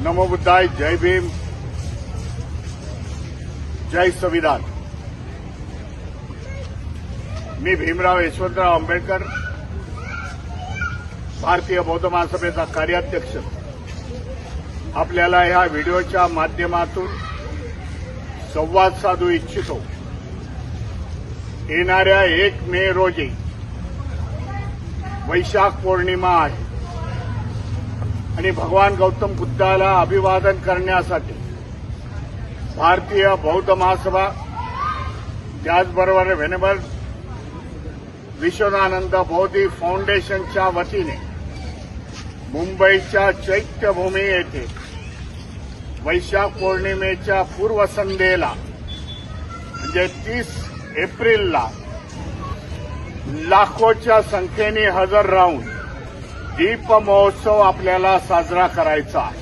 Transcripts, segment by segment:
नमो बुद्धाय, जय भीम, जय संविधान। मी भीमराव यशवंतराव आंबेडकर, भारतीय बौद्ध महासभेचा कार्याध्यक्ष, आपल्याला ह्या व्हिडिओच्या माध्यमातून संवाद साधू इच्छितो। येणाऱ्या 1 मे रोजी वैशाख पौर्णिमा आहे आणि भगवान गौतम बुद्धाला अभिवादन करण्यासाठी भारतीय बौद्ध महासभा, त्याचबरोबर वेनेबल विश्वनानंद बोधी फाउंडेशनच्या वतीने मुंबईच्या चैत्यभूमी येथे वैशाख पौर्णिमेच्या पूर्वसंध्येला म्हणजे 30 एप्रिलला लाखोच्या संख्येने हजर राहून दीप महोत्सव आपल्याला साजरा करायचा आहे,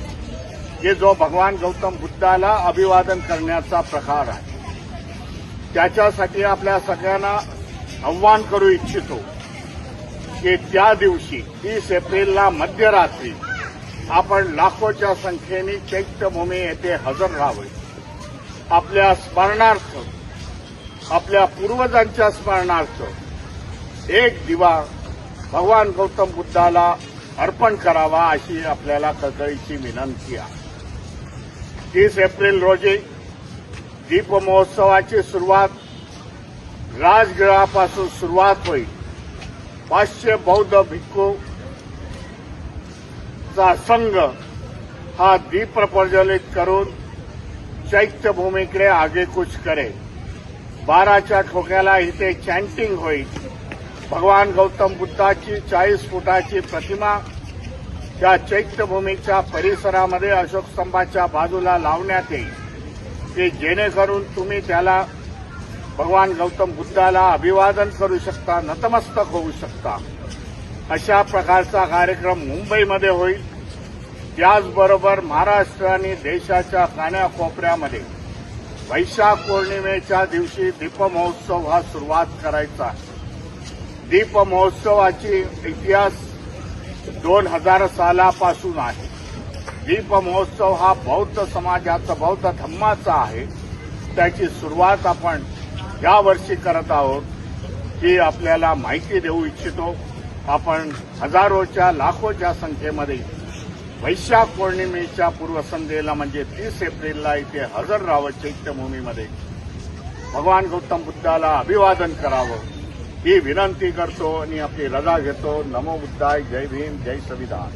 की जो भगवान गौतम बुद्धाला अभिवादन करण्याचा प्रकार आहे। त्याच्यासाठी आपल्या सगळ्यांना आव्हान करू इच्छितो की त्या दिवशी 30 एप्रिलला मध्यरात्री आपण लाखोच्या संख्येने चैत्यभूमी येथे हजर राहावे। आपल्या स्मरणार्थ, आपल्या पूर्वजांच्या स्मरणार्थ एक दिवा भगवान गौतम बुद्धाला अर्पण करावा, अशी आपल्याला कळकळीची विनंती आहे। 30 एप्रिल रोजी दीप महोत्सवाची सुरुवात राजगृहापासून सुरुवात होईल। 500 बौद्ध भिक्खूचा संघ हा दीप प्रज्वलित करून चैत्यभूमीकडे आगेकूच करेल। 12च्या ठोक्याला इथे चॅन्टिंग होईल। भगवान गौतम बुद्धाची 40 फुटाची प्रतिमा त्या चैत्यभूमीच्या परिसरामध्ये अशोक स्तंभाच्या बाजूला लावण्यात येईल, की जेणेकरून तुम्ही त्याला भगवान गौतम बुद्धाला अभिवादन करू शकता, नतमस्तक होऊ शकता। अशा प्रकारचा कार्यक्रम मुंबईमध्ये होईल। त्याचबरोबर महाराष्ट्र आणि देशाच्या कानाकोपऱ्यामध्ये वैशाख पौर्णिमेच्या दिवशी दीप महोत्सव हा सुरुवात करायचा आहे। दीप महोत्सवाची इतिहास 2000 सालापासून आहे। दीप महोत्सव हा बौद्ध समाजाचा, बौद्ध धम्माचा आहे। त्याची सुरुवात आपण यावर्षी करत आहोत, ही आपल्याला माहिती देऊ इच्छितो। आपण हजारोच्या, लाखोच्या संख्येमध्ये वैशाख पौर्णिमेच्या पूर्वसंध्येला म्हणजे 30 एप्रिलला इथे हजर राहावं, चैत्यभूमीमध्ये भगवान गौतम बुद्धाला अभिवादन करावं, ही विनंती करतो आणि आपली रजा घेतो। नमो बुद्धाय, जय भीम, जय संविधान।